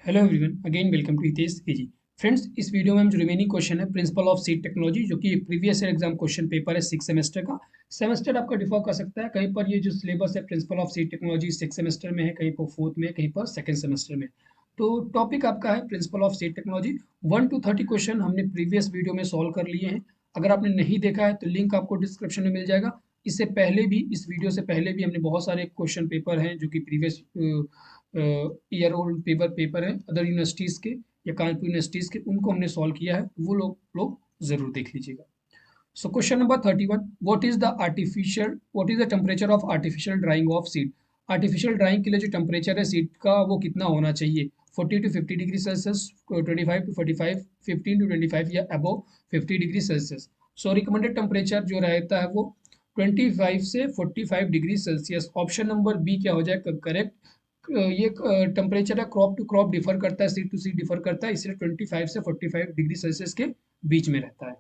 Hello everyone, again welcome to Hitesh AG. Friends, इस video में हम जो रिमेनिंग क्वेश्चन है प्रिंसिपल ऑफ सीड टेक्नोलॉजी, जो कि previous year exam question paper है 6 सेमेस्टर का। सेमेस्टर आपका डिफर कर सकता है, कहीं पर ये जो सिलेबस है principle of seed technology 6 semester में है, कहीं पर फोर्थ में, कहीं पर सेकंड सेमेस्टर में। तो टॉपिक आपका है principle of seed technology. 1 to 30 question हमने प्रीवियस वीडियो में सॉल्व कर लिए हैं। अगर आपने नहीं देखा है तो लिंक आपको डिस्क्रिप्शन में मिल जाएगा। इससे पहले भी, इस वीडियो से पहले भी हमने बहुत सारे क्वेश्चन पेपर हैं जो कि प्रीवियस ईयर ओल्ड पेपर है अदर यूनिवर्सिटीज़ के या कानपुर यूनिवर्सिटीज़ के, उनको हमने सॉल्व किया है, वो लोग जरूर देख लीजिएगा। So question number 31, what is the temperature of artificial drying of seed. Artificial drying के लिए जो टेम्परेचर है सीड का वो कितना होना चाहिए? 40 to 50 degree Celsius, 25 to 45, 15 to 25 या above 50 degree Celsius. So recommended temperature जो रहता है वो 25 से 45 degree Celsius. Option number B क्या हो जाएगा करेक्ट? ये टेम्परेचर है क्रॉप टू क्रॉप डिफर करता है, सीड टू सीड डिफर करता है, इसलिए 25 से 45 डिग्री सेल्सियस के बीच में रहता है।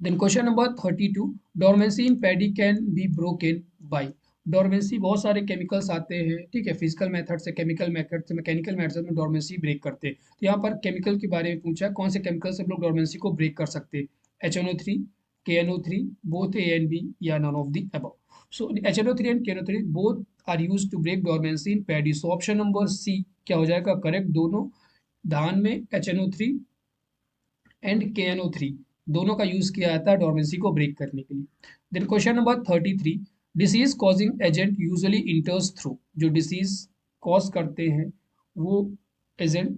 Then question number 32, dormancy in paddy can be broken by. Dormancy बहुत सारे केमिकल्स आते हैं, ठीक है, फिजिकल मेथड से, केमिकल मेथड से, मैकेनिकल मेथड में डोरमेंसी ब्रेक करते हैं। तो यहाँ पर केमिकल के बारे में पूछा है, कौन से केमिकल से हम लोग डोरमेंसी को ब्रेक कर सकते हैं? HNO3, KNO3, both A and B, या none of the above. So HNO3 and KNO3 both are use to break dormancy in paddy. So option number C क्या हो जाएगा करेक्ट? दोनों धान में HNO3 एंड KNO3 दोनों का यूज किया जाता है डोरमेंसी को ब्रेक करने के लिए। Then question number 33, disease causing agent usually enters through. जो डिसीज कॉज करते हैं वो एजेंट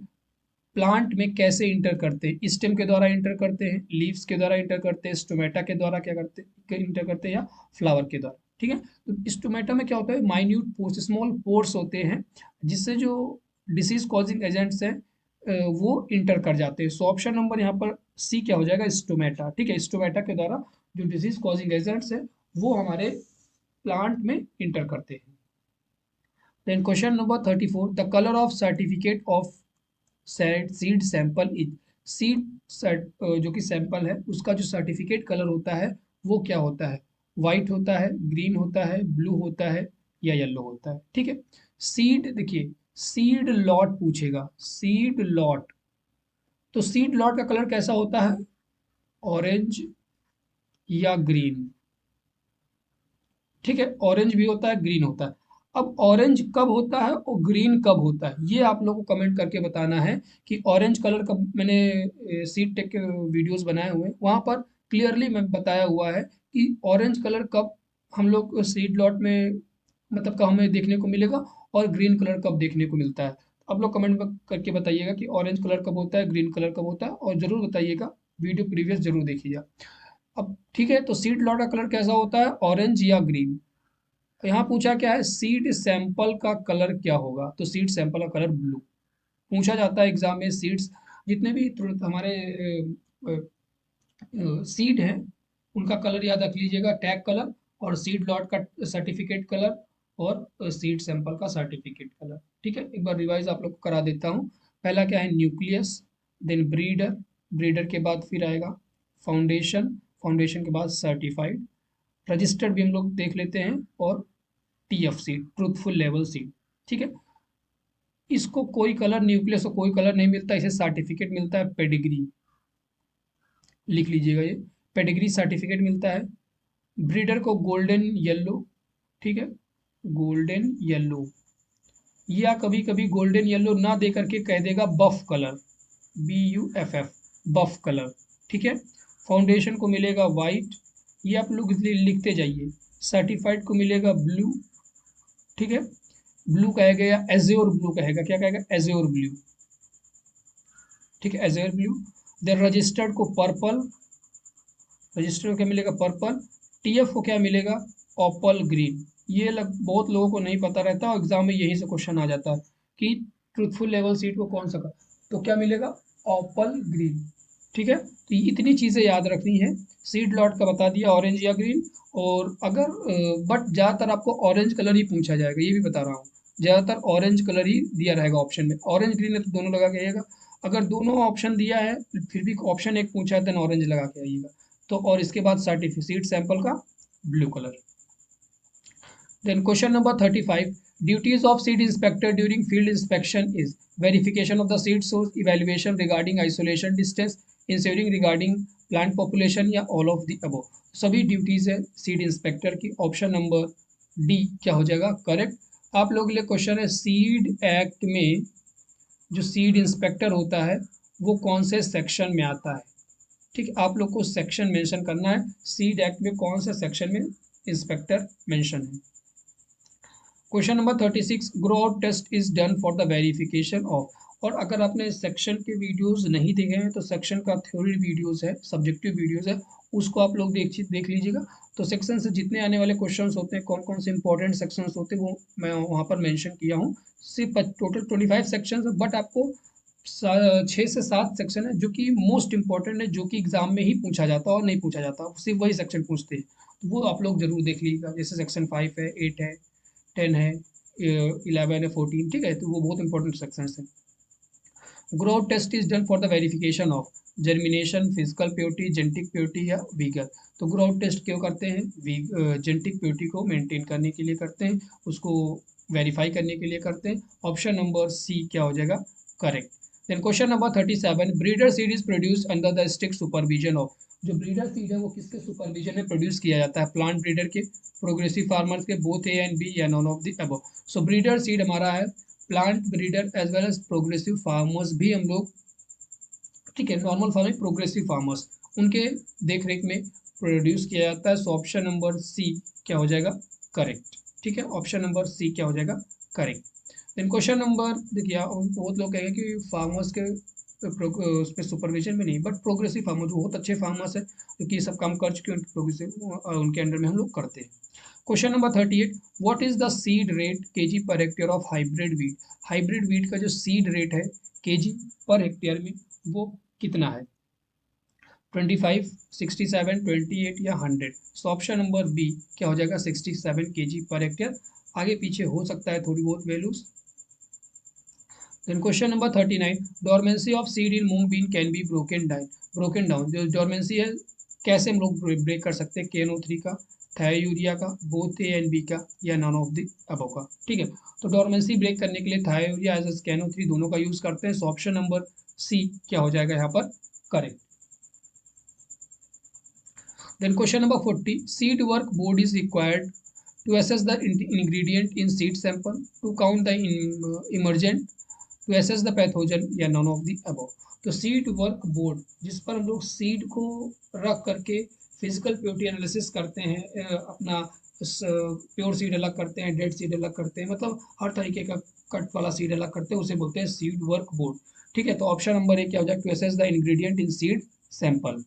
प्लांट में कैसे इंटर करते हैं? स्टेम के द्वारा इंटर करते हैं, लीव्स के द्वारा इंटर करते हैं, स्टोमेटा के द्वारा क्या करते हैं, इंटर करते हैं, या फ्लावर के द्वारा। ठीक है, तो स्टोमेटा में क्या होता है, माइन्यूट पोर्स, स्मॉल पोर्स होते हैं, जिससे जो डिसीज कॉजिंग एजेंट्स हैं वो इंटर कर जाते हैं। सो ऑप्शन नंबर यहाँ पर सी क्या हो जाएगा? स्टोमेटा। ठीक है, स्टोमेटा के द्वारा जो डिसीज कॉजिंग एजेंट्स है वो हमारे प्लांट में इंटर करते हैं। Then question number 34, the colour of certificate of seed sample is. Seed जो कि सैंपल है उसका जो सर्टिफिकेट कलर होता है वो क्या होता है? वाइट होता है, ग्रीन होता है, ब्लू होता है, या येलो होता है? ठीक है, सीड देखिए, सीड लॉट पूछेगा, सीड लॉट, तो सीड लॉट का कलर कैसा होता है? ऑरेंज या ग्रीन? ठीक है, ऑरेंज भी होता है, ग्रीन होता है। अब ऑरेंज कब होता है और ग्रीन कब होता है, ये आप लोगों को कमेंट करके बताना है कि ऑरेंज कलर कब। मैंने सीड टेक के वीडियोस बनाए हुए हैं, वहाँ पर क्लियरली मैं बताया हुआ है कि ऑरेंज कलर कब हम लोग सीड लॉट में, मतलब कब हमें देखने को मिलेगा, और ग्रीन कलर कब देखने को मिलता है। आप लोग कमेंट करके बताइएगा कि ऑरेंज कलर कब होता है, ग्रीन कलर कब होता है, और ज़रूर बताइएगा, वीडियो प्रीवियस जरूर देखिएगा। अब ठीक है, तो सीड लॉट का कलर कैसा होता है? ऑरेंज या ग्रीन। यहाँ पूछा क्या है, सीड सैंपल का कलर क्या होगा? तो सीड सैंपल का कलर ब्लू पूछा जाता है एग्जाम में। सीड्स जितने भी हमारे सीड हैं उनका कलर याद रख लीजिएगा, टैग कलर, और सीड लॉट का सर्टिफिकेट कलर, और सीड सैंपल का सर्टिफिकेट कलर। ठीक है, एक बार रिवाइज आप लोग को करा देता हूँ। पहला क्या है? न्यूक्लियस, देन ब्रीडर, ब्रीडर के बाद फिर आएगा फाउंडेशन, फाउंडेशन के बाद सर्टिफाइड, रजिस्टर्ड भी हम लोग देख लेते हैं, और TF seed, truthful level seed. ठीक है, इसको कोई कलर, न्यूक्लियस को कोई कलर नहीं मिलता, इसे सर्टिफिकेट मिलता है, पेडिग्री लिख लीजिएगा ये, पेडिग्री सर्टिफिकेट मिलता है। ब्रीडर को गोल्डन येलो, ठीक है, गोल्डन येलो, या कभी कभी गोल्डन येलो ना दे करके कह देगा बफ कलर, BUFF, बफ कलर। ठीक है, फाउंडेशन को मिलेगा वाइट, ये आप लोग लिखते जाइए। सर्टिफाइड को मिलेगा ब्लू, ठीक है, ब्लू कहेगा या एज्योर ब्लू कहेगा, क्या कहेगा? Azure blue. ठीक है, एज्योर ब्लू। देन रजिस्टर्ड को पर्पल, रजिस्टर्ड को क्या मिलेगा? पर्पल। TF को क्या मिलेगा? ऑपल ग्रीन। ये बहुत लोगों को नहीं पता रहता, और एग्जाम में यहीं से क्वेश्चन आ जाता है कि ट्रूथफुल लेवल सीट को कौन सा का, तो क्या मिलेगा? ऑपल ग्रीन। ठीक है, तो इतनी चीज़ें याद रखनी है। सीड लॉट का बता दिया, ऑरेंज या ग्रीन। और अगर बट ज़्यादातर आपको ऑरेंज कलर ही पूछा जाएगा, ये भी बता रहा हूँ, ज़्यादातर ऑरेंज कलर ही दिया रहेगा ऑप्शन में। ऑरेंज ग्रीन है तो दोनों लगा के आइएगा, अगर दोनों ऑप्शन दिया है फिर भी ऑप्शन एक पूछा है, देन ऑरेंज लगा के आइएगा। तो और इसके बाद सर्टिफिकेट सैंपल का blue colour. Then question number 35, Duties of seed inspector during field inspection is verification of the seed source, evaluation regarding isolation distance, ensuring regarding plant population या all of the above. सभी duties है seed inspector की. Option number D क्या हो जाएगा correct. आप लोगों के लिए क्वेश्चन है सीड एक्ट में जो सीड इंस्पेक्टर होता है वो कौन से सेक्शन में आता है. ठीक है, आप लोग को सेक्शन मेंशन करना है. सीड एक्ट में कौन सा सेक्शन में इंस्पेक्टर मेंशन है. Question number 36 grow out test is done for the verification of. और अगर आपने सेक्शन के वीडियोस नहीं देखे हैं तो सेक्शन का थ्योरी वीडियोस है, सब्जेक्टिव वीडियोस है, उसको आप लोग देख लीजिएगा. तो सेक्शन से जितने आने वाले क्वेश्चंस होते हैं, कौन कौन से इंपॉर्टेंट सेक्शंस होते हैं वो मैं वहाँ पर मेंशन किया हूँ. सिर्फ टोटल 25 सेक्शंस है, बट आपको 6 से 7 सेक्शन है जो कि मोस्ट इंपॉर्टेंट है, जो कि एग्जाम में ही पूछा जाता है और नहीं पूछा जाता, सिर्फ वही सेक्शन पूछते हैं. तो वो आप लोग जरूर देख लीजिएगा. जैसे सेक्शन 5 है, 8 है, 10 है, 11 है, 14. ठीक है, तो वो बहुत इंपॉर्टेंट सेक्शंस हैं. Growth test is done for the verification of germination, physical purity, genetic purity या वीगर. तो ग्रोथ टेस्ट क्यों करते हैं? जेनेटिक प्योरिटी को मेंटेन करने के लिए करते हैं, उसको वेरीफाई करने के लिए करते हैं. ऑप्शन नंबर सी क्या हो जाएगा correct. Then question number 37 breeder seed is produce under the strict supervision of. जो ब्रीडर सीड है वो किसके सुपरविजन में प्रोड्यूस किया जाता है? प्लांट ब्रीडर के, प्रोग्रेसिव फार्मर्स के, बोथ ए एंड बी या none of the above. So breeder seed हमारा है plant breeder as well as progressive farmers भी हम लोग. ठीक है, नॉर्मल फार्मिंग, प्रोग्रेसिव फार्मर्स, उनके देख रेख में प्रोड्यूस किया जाता है. सो ऑप्शन नंबर सी क्या हो जाएगा करेक्ट. ठीक है, ऑप्शन नंबर सी क्या हो जाएगा करेक्ट. देन क्वेश्चन नंबर देखिए, बहुत लोग कहेंगे कि फार्मर्स के उस पर सुपरविजन में नहीं, बट प्रोग्रेसिव फार्मर जो बहुत अच्छे फार्मर्स है जो कि ये सब काम कर चुके हैं, प्रोग्रेसिव उनके अंडर में हम लोग करते हैं. Question number 38 what is the seed rate KG per hectare of hybrid wheat. Hybrid wheat का जो सीड रेट है केजी पर हेक्टेयर में वो कितना है? 25, 67, 28 या 100. सो ऑप्शन नंबर बी क्या हो जाएगा 67 केजी पर हेक्टेयर. आगे पीछे हो सकता है थोड़ी बहुत values. Then question number 39 dormancy of seed in moong bean can be broken down. जो डोरमेंसी है कैसे हम लोग ब्रेक कर सकते हैं? KNO3 का, थायोयूरिया का, बोथ ए एंड बी का या नॉन ऑफ द अबव का. ठीक है, तो डोरमेंसी ब्रेक करने के लिए थायोयूरिया एज KNO3 दोनों का यूज करते हैं. सो ऑप्शन नंबर सी क्या हो जाएगा यहाँ पर correct. Then question number 40 seed work board is required to assess the ingredient in seed sample, to count the emergent, to assess the pathogen या none of the above. तो seed work board जिस पर हम लोग seed को रख करके physical purity analysis करते हैं, अपना प्योर सीड अलग करते हैं, डेड सीड अलग करते हैं, मतलब हर तरीके का कट वाला सीड अलग करते हैं, उसे बोलते हैं सीड वर्क बोर्ड. ठीक है, तो ऑप्शन नंबर ए क्या हो जाएगा to assess the ingredient in seed sample.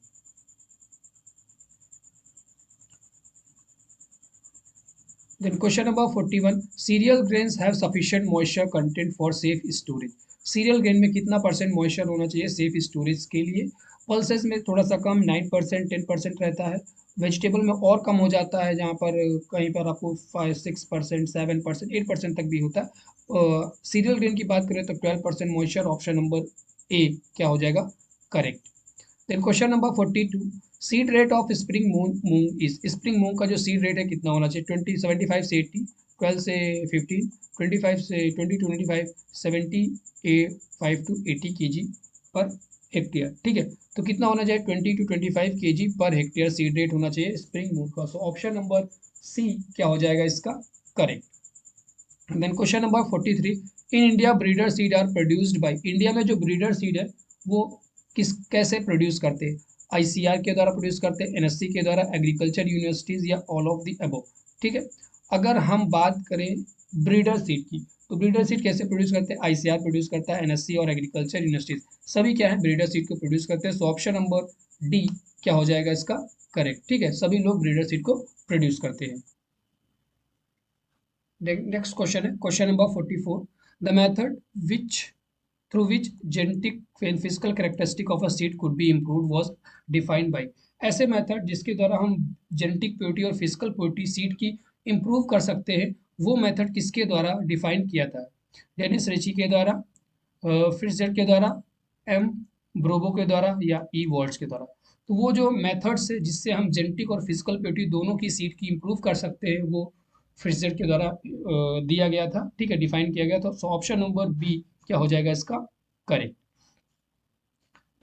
Then question number 41 cereal grains have sufficient moisture content for safe storage. Serial grain में कितना परसेंट मॉइस्चर होना चाहिए सेफ स्टोरेज के लिए? पल्सेस में थोड़ा सा कम 9%, 10% रहता है. वेजिटेबल में और कम हो जाता है, जहाँ पर कहीं पर आपको 5-6%, 7%, 8% तक भी होता है. सीरियल ग्रेन की बात करें तो 12% मॉइस्चर. ऑप्शन नंबर ए क्या हो जाएगा correct. Then question number 42 seed rate of spring moong is. Spring मूंग का जो सीड रेट है कितना होना चाहिए? 75 से 80, 12 से 15, 25 से 20 to 25, 75 to 80 KG per hectare. ठीक है, तो कितना होना चाहिए? 20 to 25 KG per hectare seed rate होना चाहिए स्प्रिंग मूंग का. सो ऑप्शन नंबर सी क्या हो जाएगा इसका correct. Then question number 43 in India breeder seed are produced by. India में जो ब्रीडर सीड है वो कैसे प्रोड्यूस करते हैं? ICR के द्वारा प्रोड्यूस करते हैं, NSC के द्वारा, एग्रीकल्चर यूनिवर्सिटीज या ऑल ऑफ द अबव. ठीक है, अगर हम बात करें ब्रीडर सीड की तो ब्रीडर सीड कैसे प्रोड्यूस करते हैं? ICR प्रोड्यूस करता है, NSC और एग्रीकल्चर यूनिवर्सिटीज सभी क्या है ब्रीडर सीड को प्रोड्यूस करते हैं. सो ऑप्शन नंबर डी क्या हो जाएगा इसका करेक्ट. ठीक है, सभी लोग ब्रीडर सीड को प्रोड्यूस करते हैं. नेक्स्ट क्वेश्चन है question number 44 the method which through which genetic and physical characteristic of a seed could be improved was defined by. ऐसे मेथड जिसके द्वारा हम जेनेटिक प्योरिटी और फिजिकल प्योरिटी सीड की इम्प्रूव कर सकते हैं, वो मेथड किसके द्वारा डिफाइन किया था? डेनिस रिची के द्वारा, फिट्जजेरल्ड के द्वारा, एम ब्रोबो के द्वारा या ई वॉल्ट्स के द्वारा. तो वो जो मेथड्स है जिससे हम जेनेटिक और फिजिकल प्योरिटी दोनों की सीड की इम्प्रूव कर सकते हैं वो फ्रिजर के द्वारा दिया गया था, ठीक है, डिफाइन किया गया था। सो ऑप्शन नंबर बी क्या हो जाएगा इसका correct.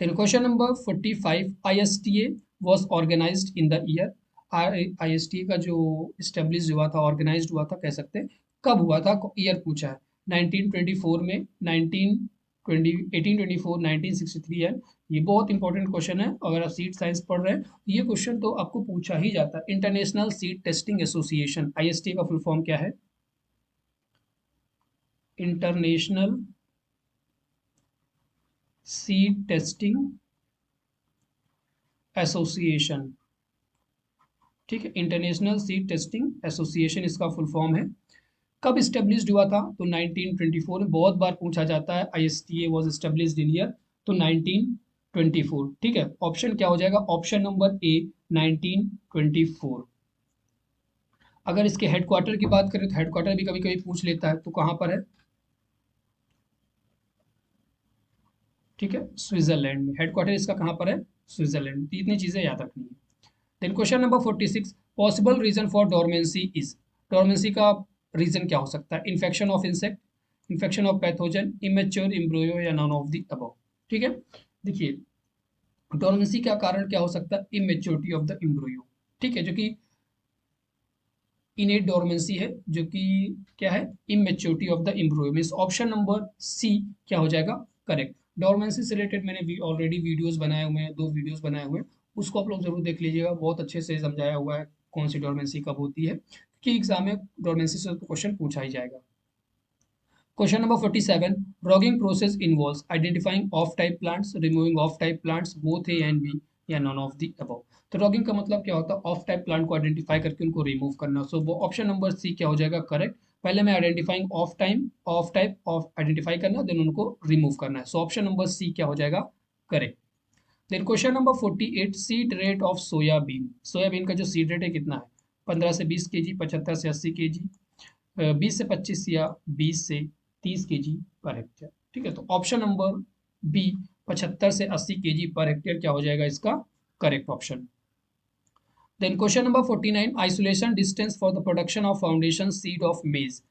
Then question number 45, ISTA was organized in the year। ISTA का जो स्टेब्लिश हुआ था, ऑर्गेनाइज्ड हुआ था, कह सकते हैं, कब हुआ था, ईयर पूछा है। 1924 में, 1920, 1824, 1963 है। ये बहुत इंपॉर्टेंट क्वेश्चन है, अगर आप सीड साइंस पढ़ रहे हैं तो ये क्वेश्चन तो आपको पूछा ही जाता है। International seed testing association, ISTA का फुल फॉर्म क्या है? इंटरनेशनल सीड टेस्टिंग एसोसिएशन, ठीक है, इंटरनेशनल सीड टेस्टिंग एसोसिएशन इसका फुल फॉर्म है। कब स्टेब्लिश्ड हुआ था? तो 1924 में। बहुत बार पूछा जाता है ISTA was established in year, तो 1924, ठीक है। ऑप्शन क्या हो जाएगा? ऑप्शन नंबर ए 1924। अगर इसके हेडक्वार्टर की बात करें तो हेडक्वार्टर भी कभी कभी पूछ लेता है, तो कहाँ पर है? ठीक है, स्विट्जरलैंड में। हेडक्वार्टर इसका कहाँ पर है? स्विट्जरलैंड में। इतनी चीजें याद रखनी है। Then question number 46, possible reason for dormancy is. Dormancy का रीजन क्या हो सकता है? Infection of insect, infection of pathogen, immature embryo, या नॉन ऑफ द अबव। ठीक है, देखिए डोरमेंसी का कारण क्या हो सकता है? इमेच्योरिटी ऑफ द एम्ब्रियो, ठीक है, जो कि इनेट डोरमेंसी है, जो कि क्या है? Immaturity of the embryo. Means option number C क्या हो जाएगा करेक्ट। डोरमेंसी से रिलेटेड मैंने ऑलरेडी वीडियोस बनाए हुए हैं, 2 वीडियोस बनाए हुए हैं, उसको आप लोग जरूर देख लीजिएगा, बहुत अच्छे से समझाया हुआ है कौन सी डोरमेंसी कब होती है, कि एग्जाम में डोरमेंसी से तो क्वेश्चन पूछा ही जाएगा। Question number 47, roguing process involves identifying off type plants, removing off type plants, both A and B, या नॉन ऑफ द अबव। तो रॉगिंग का मतलब क्या होता है? ऑफ टाइप प्लांट को आइडेंटिफाई करके उनको रिमूव करना। सो वो ऑप्शन नंबर सी क्या हो जाएगा करेक्ट। पहले मैं identifying off type off identify करना, देन उनको रिमूव करना है। सो ऑप्शन नंबर सी क्या हो जाएगा correct. Then question number 48, seed rate of soybean. Soybean का जो सीड रेट है कितना है? 15 से 20 kg, 75 से 80 kg, 20 से 25, या 20 से 30 kg पर हेक्टेयर। ठीक है, तो ऑप्शन नंबर बी 75 से 80 kg पर हेक्टेयर क्या हो जाएगा इसका correct option. Then question number 49, isolation distance for the production of foundation seed of maize.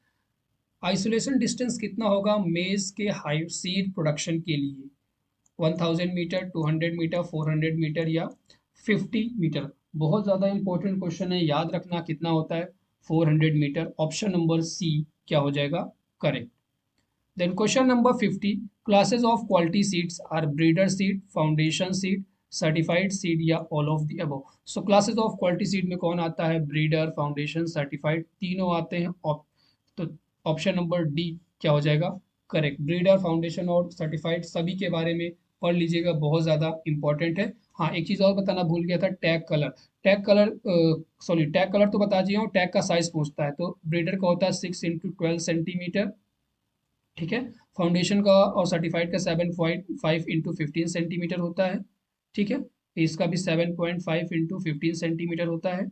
Isolation distance कितना होगा मेज के हाई सीड प्रोडक्शन के लिए? 1000 मीटर, 200 मीटर, 400 मीटर, या 50 मीटर? बहुत ज़्यादा इंपॉर्टेंट क्वेश्चन है, याद रखना कितना होता है 400 मीटर। ऑप्शन नंबर सी क्या हो जाएगा correct. Then question number 50, classes of quality seeds are breeder seed, foundation seed, certified seed, या all of the above. So classes of quality seed में कौन आता है? ब्रीडर, फाउंडेशन, सर्टिफाइड, तीनों आते हैं। तो ऑप्शन नंबर डी क्या हो जाएगा करेक्ट। ब्रीडर, फाउंडेशन और सर्टिफाइड सभी के बारे में पढ़ लीजिएगा, बहुत ज़्यादा इंपॉर्टेंट है। हाँ, एक चीज़ और बताना भूल गया था, tag colour. Tag colour sorry, tag colour तो बता दिया हूँ, टैग का साइज पूछता है, तो ब्रीडर का होता है 6 × 12 सेंटीमीटर, ठीक है। फाउंडेशन का और सर्टिफाइड का 7.5 × 15 सेंटीमीटर होता है, ठीक है। इसका भी 7.5 × 15 सेंटीमीटर होता है,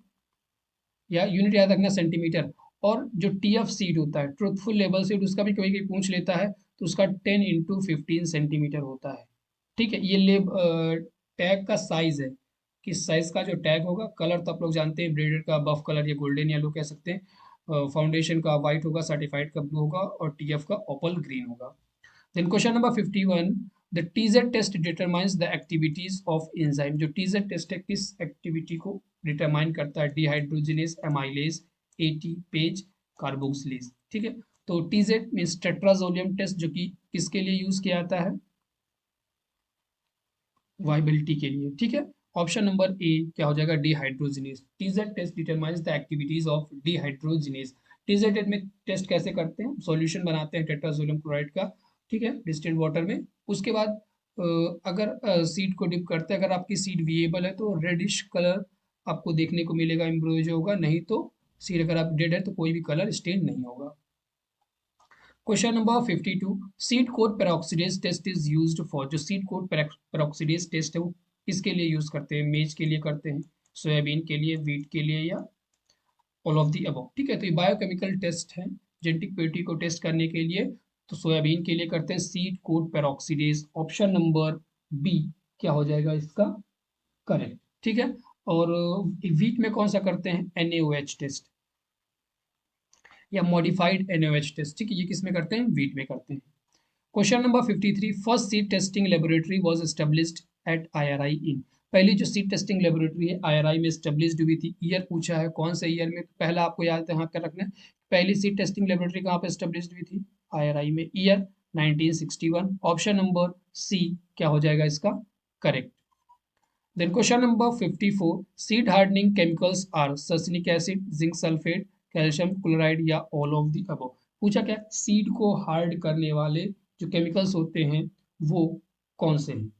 या यूनिट याद रखना सेंटीमीटर। और जो TF सीड होता है, ट्रूथफुल लेबल सीड, उसका भी कभी कभी पूछ लेता है, तो उसका 10 × 15 सेंटीमीटर होता है, ठीक है। ये टैग का साइज है, किस साइज का जो टैग होगा। कलर तो आप लोग जानते हैं, ब्रेडेड का बफ कलर या गोल्डन येलो कह सकते हैं, फाउंडेशन का वाइट होगा, सर्टिफाइड का ब्लू होगा, और TF का ओपल ग्रीन होगा। Then question number 51, the TZ test determines the activities of enzyme. जो TZ टेस्ट है किस एक्टिविटी को डिटरमाइन करता है? डिहाइड्रोजिनेज, एमाइलेज, ATPase, कार्बोक्सिलेज, ठीक है। तो TZ मीन्स टेट्राजोलियम टेस्ट, जो कि किसके लिए यूज किया जाता है? वाइबिलिटी के लिए, ठीक है। ऑप्शन नंबर ए क्या हो जाएगा dehydrogenase. TZ test determines the activities of dehydrogenase. TZ में टेस्ट कैसे करते हैं? सॉल्यूशन बनाते हैं टेट्रासोडियम क्लोराइड का, ठीक है, डिस्टिल्ड वाटर में। उसके बाद अगर सीड को डिप करते हैं, अगर आपकी सीड विएबल है तो रेडिश कलर आपको देखने को मिलेगा, एम्ब्रियो जो होगा, नहीं तो सीड अगर आप डेड है तो कोई भी कलर स्टेन नहीं होगा। Question number 52, seed coat peroxidase test is used for. जो सीड कोट पेरोक्सीडेज टेस्ट है वो किसके लिए यूज करते हैं? मेज के लिए करते हैं, सोयाबीन के लिए, वीट के लिए, या ऑल ऑफ दी अबव, ठीक है। तो ये बायोकेमिकल टेस्ट है जेनेटिक प्योरिटी को टेस्ट करने के लिए, तो सोयाबीन के लिए करते हैं seed coat peroxidase. Option number B क्या हो जाएगा इसका करेक्ट, ठीक है। और वीट में कौन सा करते हैं? NaOH टेस्ट, या मॉडिफाइड NaOH टेस्ट, ठीक है, ये किस में करते हैं, वीट में करते हैं। Question number 53, first seed testing laboratory was established at IRI in. पहली जो सीड टेस्टिंग लेबोरेटरी है IRI में एस्टेब्लिश्ड हुई थी। ईयर पूछा है कौन से ईयर में, पहला आपको याद यहाँ कर रखना है, पहली सीड टेस्टिंग लेबोरेटरी कहाँ पे एस्टेब्लिश्ड हुई थी, IRI में। ईयर 1961। ऑप्शन नंबर सी क्या हो जाएगा इसका correct. Then question number 54, seed hardening chemicals are sulphuric acid, zinc sulphate, calcium chloride या ऑल ऑफ द अबव। पूछा क्या, सीड को हार्ड करने वाले जो केमिकल्स होते हैं वो कौन से हैं,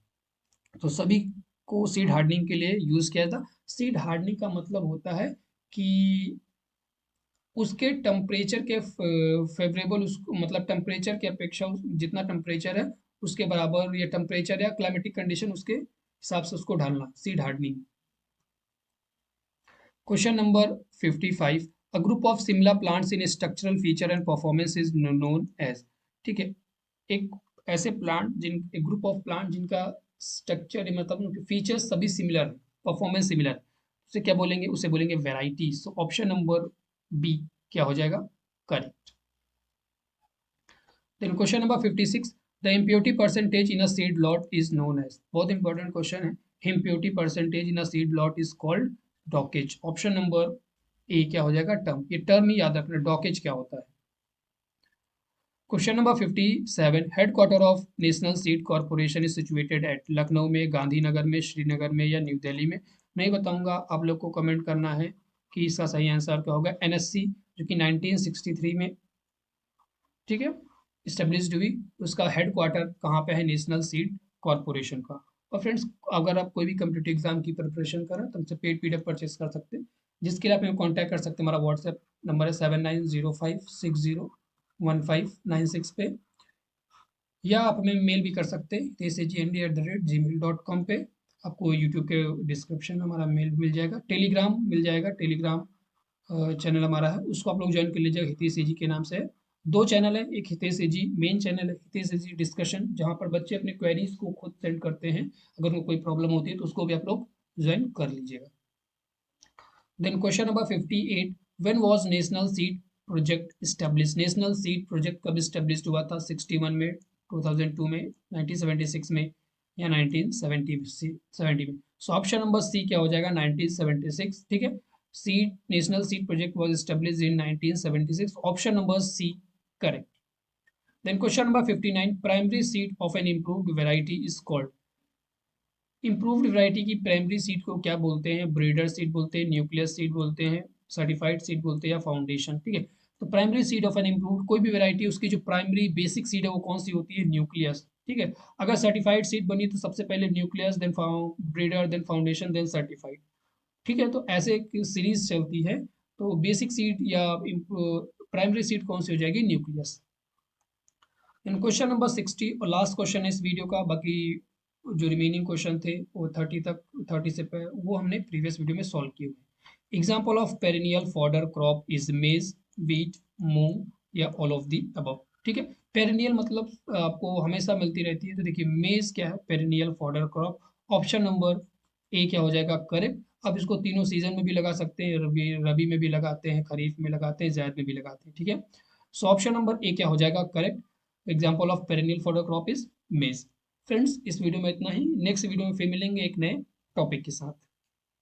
तो सभी को सीड हार्डनिंग के लिए यूज किया था। सीड हार्डनिंग का मतलब होता है कि उसके टेम्परेचर के फेवरेबल, उसको मतलब टेम्परेचर के अपेक्षा जितना टेम्परेचर है उसके बराबर, या टेम्परेचर या क्लाइमेटिक कंडीशन उसके हिसाब से उसको ढालना, seed hardening. Question number 55, a group of similar plants in structural feature and performance is known as. ठीक है, एक ऐसे प्लांट जिन, एक ग्रुप ऑफ प्लांट जिनका स्ट्रक्चर मतलब उनके फीचर्स सभी सिमिलर है, परफॉर्मेंस सिमिलर, उसे क्या बोलेंगे, उसे बोलेंगे variety. So option number B क्या हो जाएगा correct. Then question number 56, the impurity percentage in a seed lot is known as. बहुत इंपॉर्टेंट क्वेश्चन है, impurity percentage in a seed lot is called dockage. Option number A क्या हो जाएगा term, ये term ही याद रखना, डॉकेज क्या होता है। Question number 57, headquarter of national seed corporation is situated at. Lucknow में, गांधीनगर में, श्रीनगर में या न्यू दिल्ली में। नहीं बताऊंगा, आप लोग को कमेंट करना है कि इसका सही आंसर क्या होगा। NSC जो कि 1963 में, ठीक है, इस्टेब्लिश्ड हुई, उसका हेडक्वार्टर कहाँ पे है, नेशनल सीड कॉर्पोरेशन का। और फ्रेंड्स, अगर आप कोई भी कम्पिटेटिव एग्जाम की प्रिपरेशन कर रहे हैं तो हमसे पेड PDF परचेस कर सकते हैं, जिसके लिए आप हमें कॉन्टैक्ट कर सकते हैं। हमारा व्हाट्सएप नंबर है 7905601596 पे, या आप हमें मेल भी कर सकते हैं tesagnd@gmail.com पे। आपको यूट्यूब के डिस्क्रिप्शन में हमारा मेल मिल जाएगा, टेलीग्राम मिल जाएगा, टेलीग्राम चैनल हमारा है, उसको आप लोग ज्वाइन कर लीजिएगा, हितेश जी के नाम से है। दो चैनल है, एक हितेश जी मेन चैनल है, हितेश जी डिस्कशन, जहाँ पर बच्चे अपने क्वेरीज को खुद सेंड करते हैं, अगर उनको कोई प्रॉब्लम होती है तो उसको भी आप लोग ज्वाइन कर लीजिएगा। Then question number 58, when was national seed project establish. National seed project कब एस्टेब्लिश हुआ था, 61 में, 2002 में, 1976 में या 1970 में। सो ऑप्शन नंबर सी क्या हो जाएगा 1976, ठीक है। Seed, national seed project was established in 1976, option number C correct. Then question number 59, primary seed of an improved variety is called. Improved variety की प्राइमरी सीड को क्या बोलते हैं, ब्रीडर सीड बोलते हैं, न्यूक्लियस सीड बोलते हैं, सर्टिफाइड सीड बोलते हैं या फाउंडेशन, ठीक है। तो primary seed of an improved, कोई भी वैरायटी उसकी जो प्राइमरी बेसिक सीड है वो कौन सी होती है, न्यूक्लियस, ठीक है। अगर सर्टिफाइड सीड बनी तो सबसे पहले nucleus, then breeder, then foundation, then certified, ठीक है। तो ऐसे एक सीरीज चलती है, तो बेसिक सीड या प्राइमरी सीड कौन सी हो जाएगी, न्यूक्लियस। क्वेश्चन नंबर 60 और लास्ट क्वेश्चन है इस वीडियो का, बाकी जो रिमेनिंग क्वेश्चन थे वो 30 से वो हमने प्रीवियस वीडियो में सॉल्व किए हुए। Example of perennial fodder crop is maize, wheat, moong या ऑल ऑफ दी अबव, ठीक है। पेरिनियल मतलब आपको हमेशा मिलती रहती है, तो देखिए मेज क्या है, perennial fodder crop. Option number A क्या हो जाएगा करेक्ट। अब इसको तीनों सीजन में भी लगा सकते हैं, रबी में भी लगाते हैं, खरीफ में लगाते हैं, जायद में भी लगाते हैं, ठीक है। सो ऑप्शन नंबर ए क्या हो जाएगा correct. Example of perennial fodder crop is maize. Friends, इस वीडियो में इतना ही, नेक्स्ट वीडियो में फिर मिलेंगे एक नए टॉपिक के साथ।